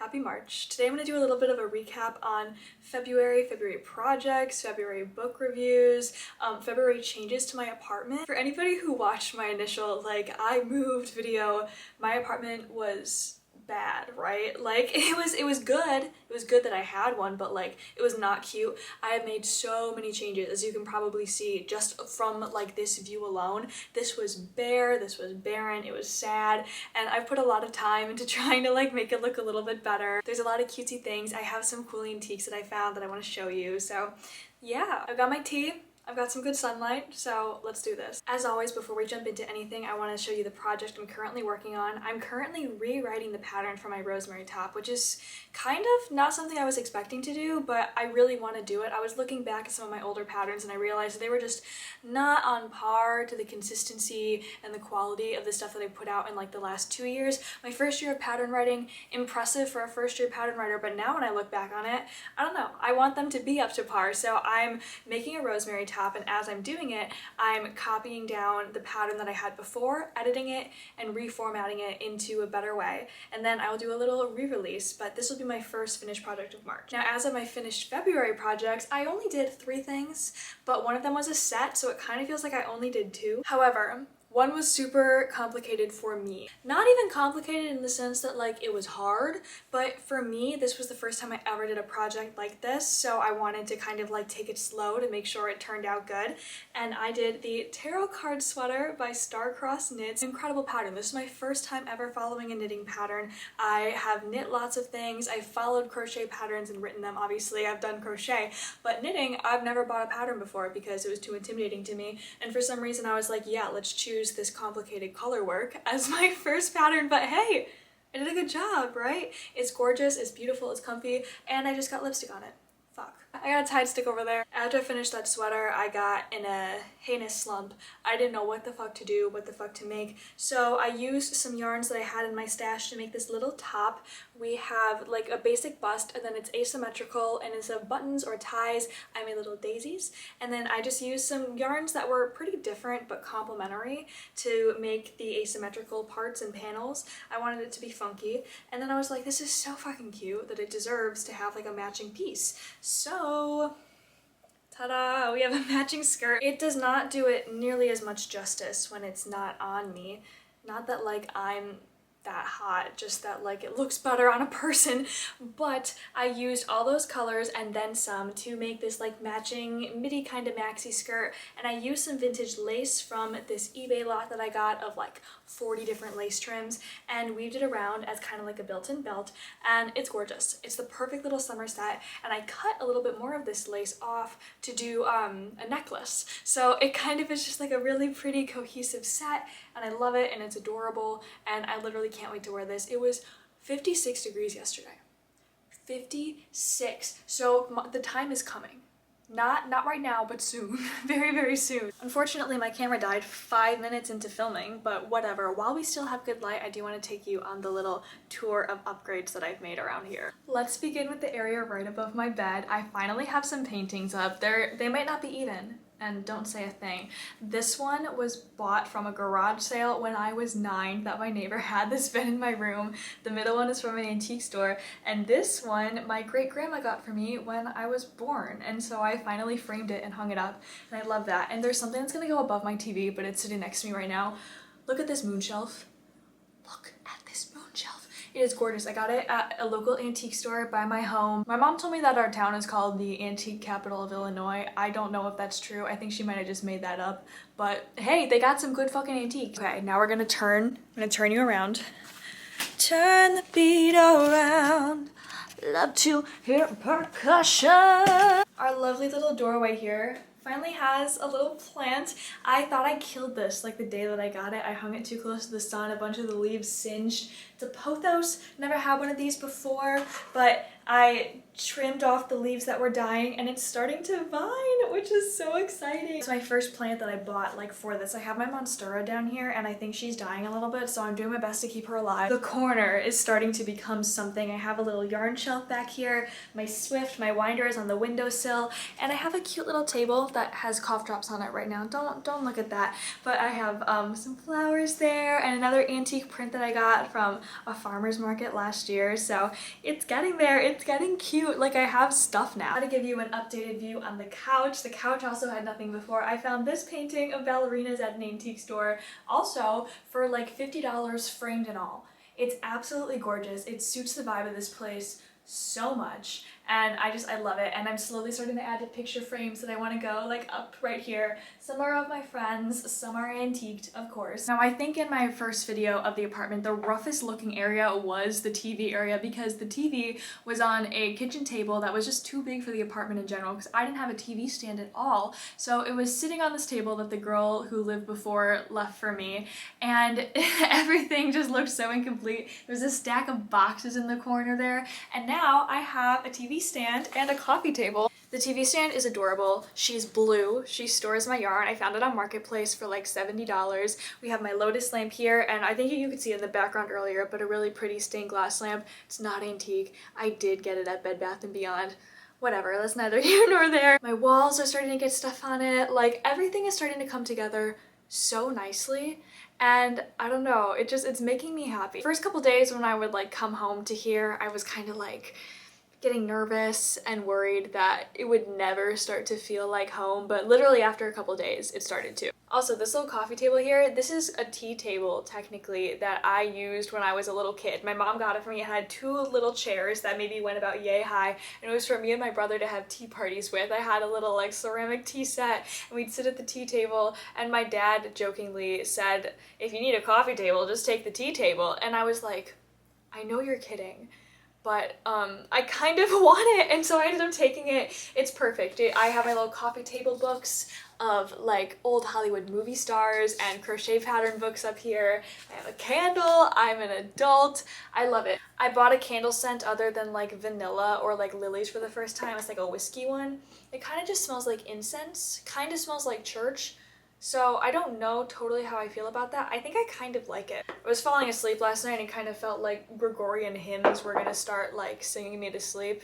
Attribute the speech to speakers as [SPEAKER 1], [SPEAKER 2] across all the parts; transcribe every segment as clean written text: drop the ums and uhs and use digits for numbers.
[SPEAKER 1] Happy March. Today I'm going to do a little bit of a recap on February projects, February book reviews, February changes to my apartment. For anybody who watched my initial I moved video, my apartment was bad, right? Like it was good. It was good that I had one, but it was not cute. I have made so many changes, as you can probably see just from this view alone. This was bare, this was barren, it was sad, and I've put a lot of time into trying to make it look a little bit better. There's a lot of cutesy things. I have some cool antiques that I found that I want to show you. So yeah, I've got my tea. I've got some good sunlight, so let's do this. As always, before we jump into anything, I want to show you the project I'm currently working on. I'm currently rewriting the pattern for my rosemary top, which is kind of not something I was expecting to do, but I really want to do it. I was looking back at some of my older patterns and I realized they were just not on par to the consistency and the quality of the stuff that I put out in the last 2 years. My first year of pattern writing, impressive for a first year pattern writer, but now when I look back on it, I don't know, I want them to be up to par. So I'm making a rosemary top, and as I'm doing it, I'm copying down the pattern that I had before, editing it, and reformatting it into a better way. And then I will do a little re-release, but this will be my first finished project of March. Now, as of my finished February projects, I only did 3 things, but one of them was a set, so it kind of feels like I only did 2. However, one was super complicated for me. Not even complicated in the sense that it was hard, but for me, this was the first time I ever did a project like this, so I wanted to kind of take it slow to make sure it turned out good. And I did the tarot card sweater by Star-Crossed Knits. Incredible pattern. This is my first time ever following a knitting pattern. I have knit lots of things. I've followed crochet patterns and written them. Obviously, I've done crochet, but knitting, I've never bought a pattern before because it was too intimidating to me. And for some reason, I was like, yeah, let's choose this complicated color work as my first pattern, but hey, I did a good job, right? It's gorgeous, it's beautiful, it's comfy, and I just got lipstick on it. Fuck. I got a Tide stick over there. After I finished that sweater, I got in a heinous slump. I didn't know what the fuck to do, what the fuck to make. So I used some yarns that I had in my stash to make this little top. We have a basic bust, and then it's asymmetrical, and instead of buttons or ties, I made little daisies. And then I just used some yarns that were pretty different but complementary to make the asymmetrical parts and panels. I wanted it to be funky. And then I was like, this is so fucking cute that it deserves to have a matching piece. So, ta-da, we have a matching skirt. It does not do it nearly as much justice when it's not on me. Not that I'm that hot, just that it looks better on a person, but I used all those colors and then some to make this matching midi kind of maxi skirt. And I used some vintage lace from this eBay lot that I got of 40 different lace trims and weaved it around as kind of a built-in belt, and it's gorgeous. It's the perfect little summer set, and I cut a little bit more of this lace off to do a necklace, so it kind of is just a really pretty cohesive set, and I love it, and it's adorable, and I literally can't wait to wear this. It was 56 degrees yesterday. 56. So the time is coming. Not right now, but soon. Very, very soon. Unfortunately, my camera died 5 minutes into filming, but whatever. While we still have good light, I do want to take you on the little tour of upgrades that I've made around here. Let's begin with the area right above my bed. I finally have some paintings up. They might not be even, and don't say a thing. This one was bought from a garage sale when I was 9 that my neighbor had. This been in my room. The middle one is from an antique store, and this one my great-grandma got for me when I was born, and so I finally framed it and hung it up, and I love that. And there's something that's gonna go above my TV, but it's sitting next to me right now. Look at this moon shelf. Look at this moon shelf. It is gorgeous. I got it at a local antique store by my home. My mom told me that our town is called the antique capital of Illinois. I don't know if that's true. I think she might have just made that up. But hey, they got some good fucking antiques. Okay, now I'm gonna turn you around. Turn the beat around. Love to hear percussion. Our lovely little doorway here finally has a little plant. I thought I killed this the day that I got it. I hung it too close to the sun. A bunch of the leaves singed. It's a pothos. Never had one of these before, but I trimmed off the leaves that were dying and it's starting to vine, which is so exciting. It's my first plant that I bought for this. I have my monstera down here and I think she's dying a little bit, so I'm doing my best to keep her alive. The corner is starting to become something. I have a little yarn shelf back here, my Swift, my winder is on the windowsill, and I have a cute little table that has cough drops on it right now. Don't look at that. But I have some flowers there and another antique print that I got from a farmer's market last year. So it's getting there. It's getting cute. Like, I have stuff now. I'm gonna give you an updated view on the couch. The couch also had nothing before. I found this painting of ballerinas at an antique store, also for like $50 framed and all. It's absolutely gorgeous. It suits the vibe of this place so much, and I love it. And I'm slowly starting to add to picture frames that I want to go like up right here. Some are of my friends, some are antiqued, of course. Now, I think in my first video of the apartment, the roughest looking area was the TV area, because the TV was on a kitchen table that was just too big for the apartment in general, because I didn't have a TV stand at all. So it was sitting on this table that the girl who lived before left for me, and everything just looked so incomplete. There was a stack of boxes in the corner there, and now I have a TV stand and a coffee table. The TV stand is adorable. She's blue. She stores my yarn. I found it on Marketplace for like $70. We have my lotus lamp here, and I think you could see it in the background earlier, but a really pretty stained glass lamp. It's not antique. I did get it at Bed Bath & Beyond. Whatever, that's neither here nor there. My walls are starting to get stuff on it. Like, everything is starting to come together so nicely, and I don't know, it's making me happy. First couple days when I would like come home to here, I was kind of like getting nervous and worried that it would never start to feel like home, but literally after a couple days it started to. Also, this little coffee table here, this is a tea table technically that I used when I was a little kid. My mom got it for me. It had two little chairs that maybe went about yay high, and it was for me and my brother to have tea parties with. I had a little like ceramic tea set, and we'd sit at the tea table, and my dad jokingly said, if you need a coffee table, just take the tea table. And I was like, I know you're kidding, but I kind of want it, and so I ended up taking it. It's perfect. I have my little coffee table books of like old Hollywood movie stars and crochet pattern books up here. I have a candle. I'm an adult. I love it. I bought a candle scent other than like vanilla or like lilies for the first time. It's like a whiskey one. It kind of just smells like incense, kind of smells like church. So I don't know totally how I feel about that. I think I kind of like it. I was falling asleep last night and it kind of felt like Gregorian hymns were gonna start like singing me to sleep.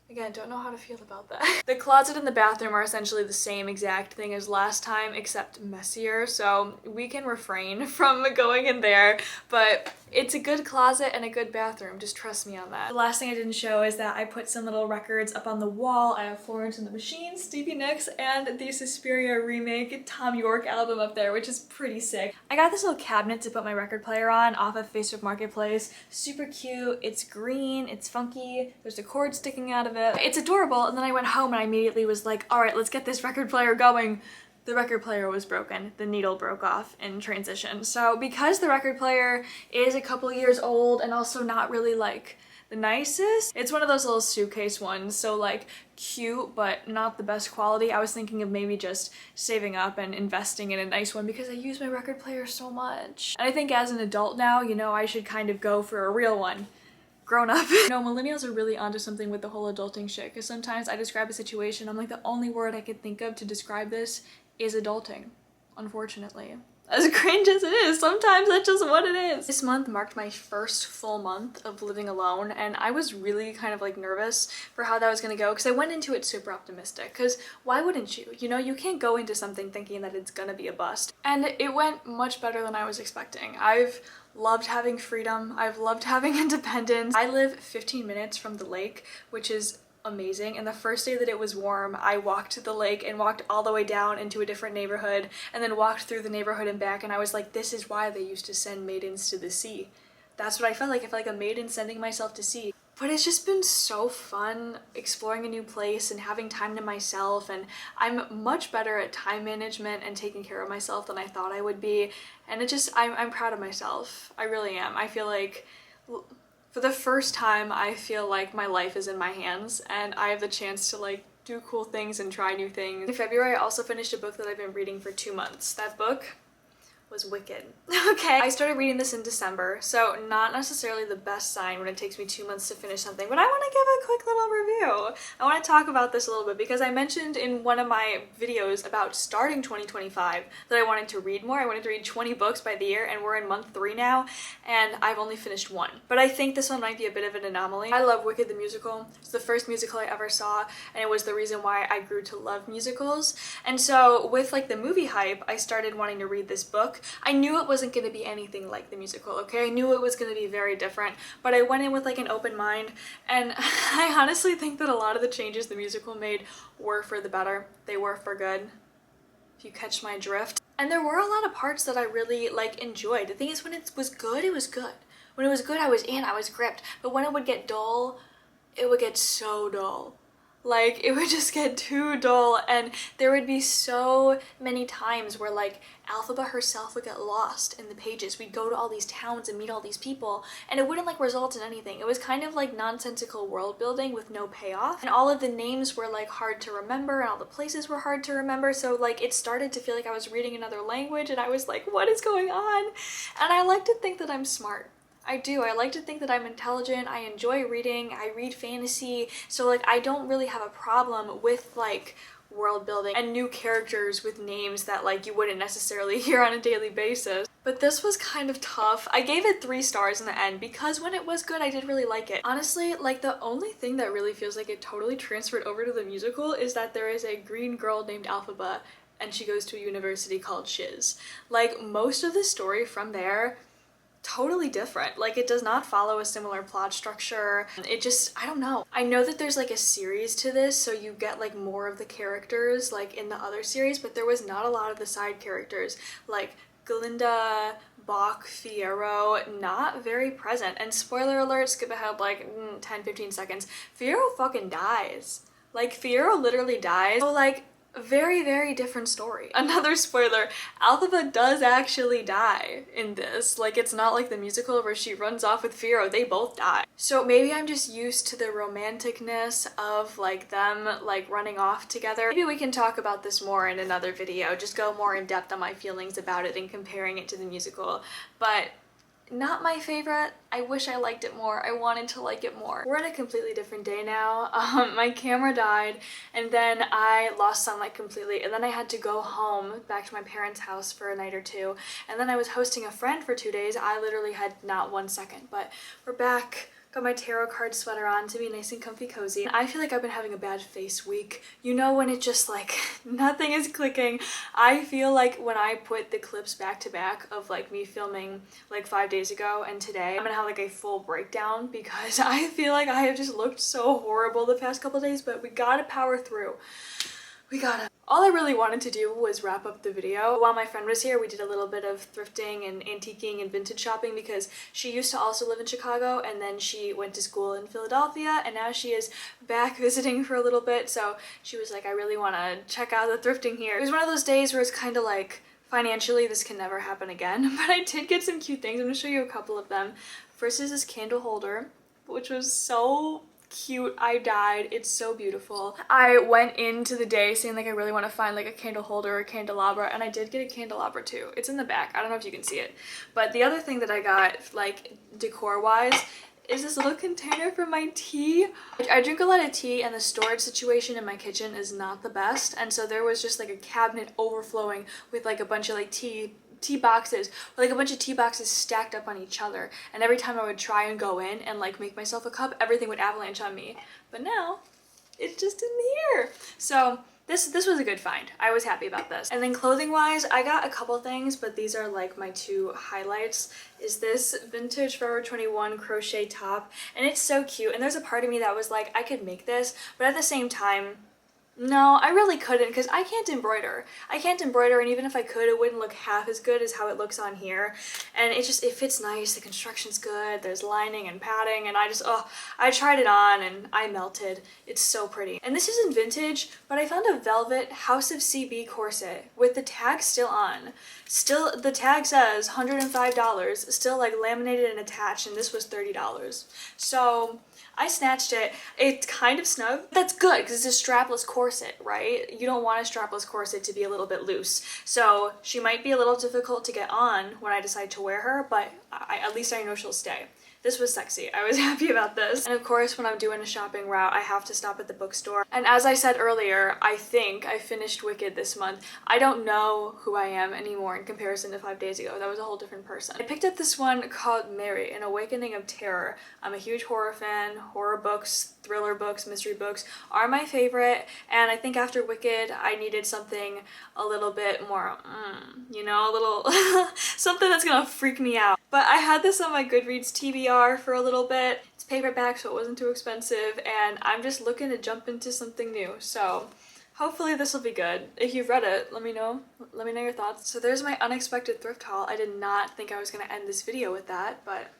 [SPEAKER 1] Again, don't know how to feel about that. The closet and the bathroom are essentially the same exact thing as last time, except messier, so we can refrain from going in there, but it's a good closet and a good bathroom, just trust me on that. The last thing I didn't show is that I put some little records up on the wall. I have Florence and the Machine, Stevie Nicks, and the Suspiria remake Tom York album up there, which is pretty sick. I got this little cabinet to put my record player on off of Facebook Marketplace. Super cute, it's green, it's funky, there's a cord sticking out of it. It's adorable, and then I went home and I immediately was like, alright, let's get this record player going. The record player was broken. The needle broke off in transition. So because the record player is a couple years old and also not really like the nicest, it's one of those little suitcase ones, so like cute but not the best quality. I was thinking of maybe just saving up and investing in a nice one because I use my record player so much. And I think as an adult now, you know, I should kind of go for a real one. Grown up. You know, millennials are really onto something with the whole adulting shit, because sometimes I describe a situation, I'm like, the only word I could think of to describe this is adulting, unfortunately. As cringe as it is, sometimes that's just what it is. This month marked my first full month of living alone, and I was really kind of like nervous for how that was gonna go, because I went into it super optimistic, because why wouldn't you? You know, you can't go into something thinking that it's gonna be a bust. And it went much better than I was expecting. I've loved having freedom. I've loved having independence. I live 15 minutes from the lake, which is amazing. And the first day that it was warm, I walked to the lake and walked all the way down into a different neighborhood and then walked through the neighborhood and back, and I was like, this is why they used to send maidens to the sea. That's what I felt like. I felt like a maiden sending myself to sea. But it's just been so fun exploring a new place and having time to myself, and I'm much better at time management and taking care of myself than I thought I would be, and it just, I'm proud of myself. I really am. I feel like for the first time I feel like my life is in my hands and I have the chance to like do cool things and try new things. In February I also finished a book that I've been reading for 2 months. That book was Wicked. Okay, I started reading this in December, so not necessarily the best sign when it takes me 2 months to finish something, but I want to give a quick little review. I want to talk about this a little bit because I mentioned in one of my videos about starting 2025 that I wanted to read more. I wanted to read 20 books by the year, and we're in month 3 now, and I've only finished 1. But I think this one might be a bit of an anomaly. I love Wicked the musical. It's the first musical I ever saw, and it was the reason why I grew to love musicals. And so with like the movie hype, I started wanting to read this book. I knew it wasn't going to be anything like the musical, okay? I knew it was going to be very different, but I went in with like an open mind, and I honestly think that a lot of the changes the musical made were for the better. They were for good, if you catch my drift. And there were a lot of parts that I really like enjoyed. The thing is, when it was good, it was good. When it was good, I was in, I was gripped. But when it would get dull, it would get so dull. Like, it would just get too dull, and there would be so many times where, like, Alphaba herself would get lost in the pages. We'd go to all these towns and meet all these people, and it wouldn't, like, result in anything. It was kind of like nonsensical world building with no payoff, and all of the names were, like, hard to remember, and all the places were hard to remember, so, like, it started to feel like I was reading another language, and I was like, what is going on? And I like to think that I'm smart. I do. I like to think that I'm intelligent. I enjoy reading. I read fantasy. So like I don't really have a problem with like world building and new characters with names that like you wouldn't necessarily hear on a daily basis. But this was kind of tough. I gave it 3 stars in the end because when it was good, I did really like it. Honestly, like the only thing that really feels like it totally transferred over to the musical is that there is a green girl named Alphaba and she goes to a university called Shiz. Like most of the story from there totally different. Like it does not follow a similar plot structure. It just, I don't know. I know that there's like a series to this, so you get like more of the characters like in the other series, but there was not a lot of the side characters like Glinda, Bach, Fiyero, not very present. And spoiler alert, skip ahead like 10-15 seconds, Fiyero fucking dies. Like Fiyero literally dies. So like very, very different story. Another spoiler, Alphaba does actually die in this. Like, it's not like the musical where she runs off with Fiyero, they both die. So maybe I'm just used to the romanticness of, like, them, like, running off together. Maybe we can talk about this more in another video, just go more in depth on my feelings about it and comparing it to the musical. But not my favorite. I wish I liked it more. I wanted to like it more. We're in a completely different day now. My camera died and then I lost sunlight completely, and then I had to go home back to my parents' house for a night or 2, and then I was hosting a friend for 2 days. I literally had not 1 second, but we're back. Got my tarot card sweater on to be nice and comfy cozy. I feel like I've been having a bad face week. You know when it just like nothing is clicking. I feel like when I put the clips back to back of like me filming like 5 days ago and today, I'm gonna have like a full breakdown because I feel like I have just looked so horrible the past couple days, but we gotta power through. We gotta. All I really wanted to do was wrap up the video. While my friend was here, we did a little bit of thrifting and antiquing and vintage shopping because she used to also live in Chicago and then she went to school in Philadelphia and now she is back visiting for a little bit. So she was like, I really want to check out the thrifting here. It was one of those days where it's kind of like, financially, this can never happen again. But I did get some cute things. I'm going to show you a couple of them. First is this candle holder, which was so cute. I died. It's so beautiful. I went into the day saying like I really want to find like a candle holder or a candelabra, and I did get a candelabra too. It's in the back. I don't know if you can see it. But the other thing that I got like decor wise is this little container for my tea. I drink a lot of tea and the storage situation in my kitchen is not the best, and so there was just like a cabinet overflowing with like a bunch of like tea boxes, like a bunch of tea boxes stacked up on each other, and every time I would try and go in and like make myself a cup, everything would avalanche on me. But now it's just in here. So this was a good find. I was happy about this. And then clothing wise, I got a couple things, but these are like my 2 highlights. Is this vintage Forever 21 crochet top, and it's so cute, and there's a part of me that was like I could make this, but at the same time no, I really couldn't because I can't embroider. I can't embroider, and even if I could, it wouldn't look half as good as how it looks on here. And it fits nice, the construction's good, there's lining and padding, and I tried it on and I melted. It's so pretty. And this isn't vintage, but I found a velvet House of CB corset with the tag still on. Still, the tag says $105, still like laminated and attached, and this was $30. So I snatched it. It's kind of snug. That's good because it's a strapless corset. corset, right? You don't want a strapless corset to be a little bit loose. So she might be a little difficult to get on when I decide to wear her, but at least I know she'll stay. This was sexy. I was happy about this. And of course, when I'm doing a shopping route, I have to stop at the bookstore. And as I said earlier, I think I finished Wicked this month. I don't know who I am anymore in comparison to 5 days ago. That was a whole different person. I picked up this one called Mary, An Awakening of Terror. I'm a huge horror fan. Horror books, thriller books, mystery books are my favorite. And I think after Wicked, I needed something a little bit more, you know, a little something that's gonna freak me out. But I had this on my Goodreads TBR for a little bit. It's paperback, so it wasn't too expensive, and I'm just looking to jump into something new. So hopefully this will be good. If you've read it, let me know. Let me know your thoughts. So there's my unexpected thrift haul. I did not think I was gonna end this video with that, but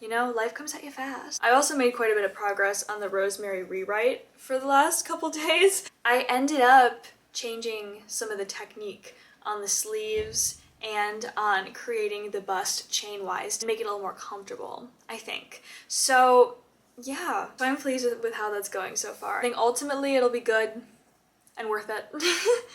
[SPEAKER 1] you know, life comes at you fast. I also made quite a bit of progress on the Rosemary rewrite for the last couple days. I ended up changing some of the technique on the sleeves and on creating the bust chain-wise to make it a little more comfortable, I think. So yeah, so I'm pleased with how that's going so far. I think ultimately it'll be good and worth it.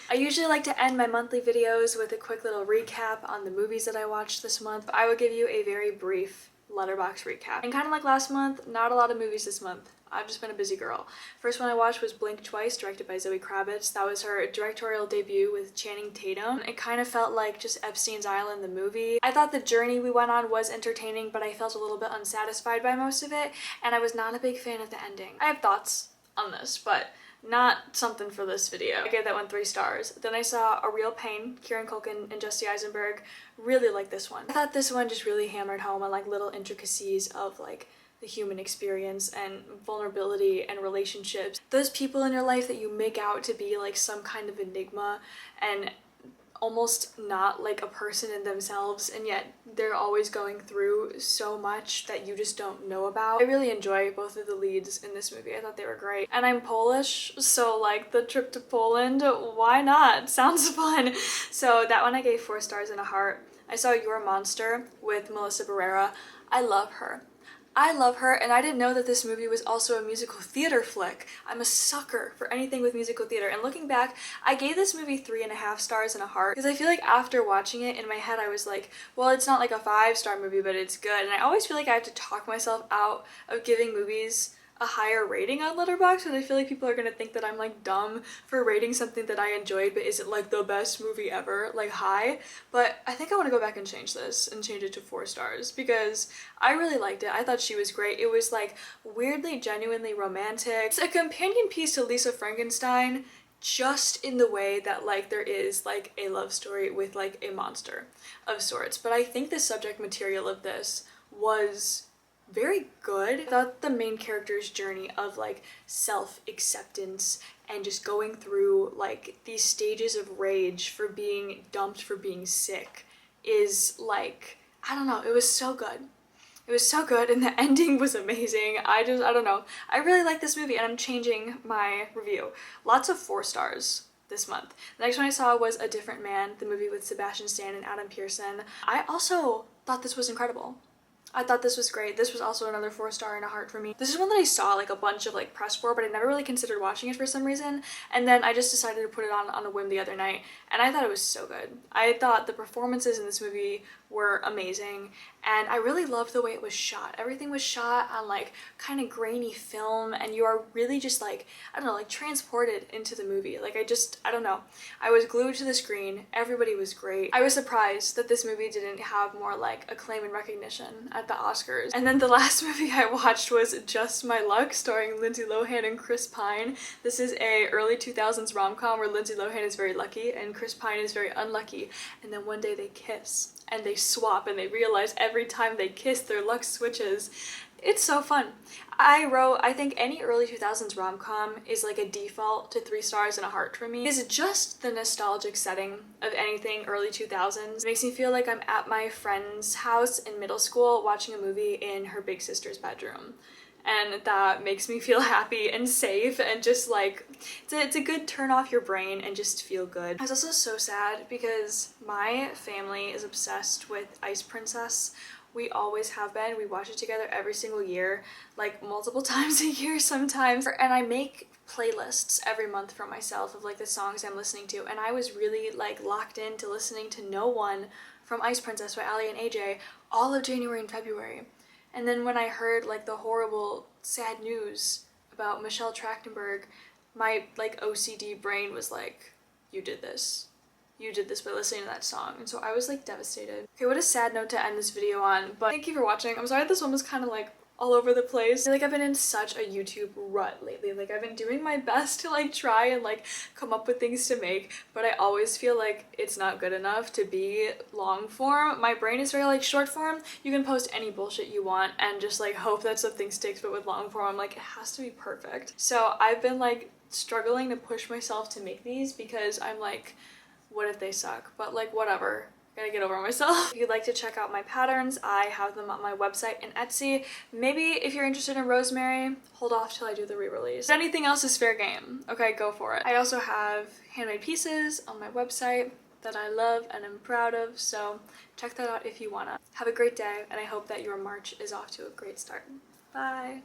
[SPEAKER 1] I usually like to end my monthly videos with a quick little recap on the movies that I watched this month, but I will give you a very brief letterbox recap. And kind of like last month, not a lot of movies this month. I've just been a busy girl. First one I watched was Blink Twice, directed by Zoe Kravitz. That was her directorial debut with Channing Tatum. It kind of felt like just Epstein's Island, the movie. I thought the journey we went on was entertaining, but I felt a little bit unsatisfied by most of it, and I was not a big fan of the ending. I have thoughts on this, but not something for this video. I gave that one 3 stars. Then I saw A Real Pain, Kieran Culkin and Jesse Eisenberg. Really liked this one. I thought this one just really hammered home on like little intricacies of like the human experience and vulnerability and relationships. Those people in your life that you make out to be like some kind of enigma and almost not like a person in themselves, and yet they're always going through so much that you just don't know about. I really enjoy both of the leads in this movie. I thought they were great. And I'm Polish, so like the trip to Poland, why not? Sounds fun. So that one I gave 4 stars and a heart. I saw Your Monster with Melissa Barrera. I love her. I love her, and I didn't know that this movie was also a musical theater flick. I'm a sucker for anything with musical theater, and looking back, I gave this movie 3.5 stars and a heart, because I feel like after watching it, in my head I was like, well, it's not like a 5-star movie, but it's good, and I always feel like I have to talk myself out of giving movies a higher rating on Letterboxd, because I feel like people are gonna think that I'm like dumb for rating something that I enjoyed but isn't like the best movie ever, like high. But I think I want to go back and change this and change it to 4 stars because I really liked it. I thought she was great. It was like weirdly, genuinely romantic. It's a companion piece to Lisa Frankenstein, just in the way that like there is like a love story with like a monster of sorts. But I think the subject material of this was very good. I thought the main character's journey of like self-acceptance and just going through like these stages of rage for being dumped for being sick is like, I don't know, it was so good. It was so good, and the ending was amazing. I don't know. I really like this movie, and I'm changing my review. Lots of 4 stars this month. The next one I saw was A Different Man, the movie with Sebastian Stan and Adam Pearson. I also thought this was incredible. I thought this was great. This was also another 4 star and a heart for me. This is one that I saw like a bunch of like press for, but I never really considered watching it for some reason. And then I just decided to put it on a whim the other night, and I thought it was so good. I thought the performances in this movie were amazing, and I really loved the way it was shot. Everything was shot on like kind of grainy film, and you are really just like, I don't know, like transported into the movie. Like I don't know. I was glued to the screen. Everybody was great. I was surprised that this movie didn't have more like acclaim and recognition at the Oscars. And then the last movie I watched was Just My Luck, starring Lindsay Lohan and Chris Pine. This is a early 2000s rom-com where Lindsay Lohan is very lucky and Chris Pine is very unlucky, and then one day they kiss and they swap and they realize every time they kiss their luck switches. It's so fun. I think any early 2000s rom-com is like a default to 3 stars and a heart for me. It's just the nostalgic setting of anything early 2000s. It makes me feel like I'm at my friend's house in middle school watching a movie in her big sister's bedroom. And that makes me feel happy and safe, and just like, it's a good turn off your brain and just feel good. I was also so sad because my family is obsessed with Ice Princess, We always have been. We watch it together every single year, like multiple times a year sometimes. And I make playlists every month for myself of like the songs I'm listening to, and I was really like locked into listening to No One from Ice Princess by Ali and AJ all of January and February. And then when I heard like the horrible sad news about Michelle Trachtenberg, my like OCD brain was like, you did this. You did this by listening to that song. And so I was like devastated. Okay, what a sad note to end this video on, but thank you for watching. I'm sorry this one was kind of like all over the place. I feel like I've been in such a YouTube rut lately. Like I've been doing my best to like try and like come up with things to make, but I always feel like it's not good enough to be long form. My brain is very like short form. You can post any bullshit you want and just like hope that something sticks, but with long form, I'm like, it has to be perfect. So I've been like struggling to push myself to make these because I'm like, what if they suck? But like, whatever. Gotta get over myself. If you'd like to check out my patterns, I have them on my website and Etsy. Maybe if you're interested in rosemary, hold off till I do the re-release. Anything else is fair game. Okay, go for it. I also have handmade pieces on my website that I love and am proud of, so check that out if you wanna. Have a great day, and I hope that your March is off to a great start. Bye.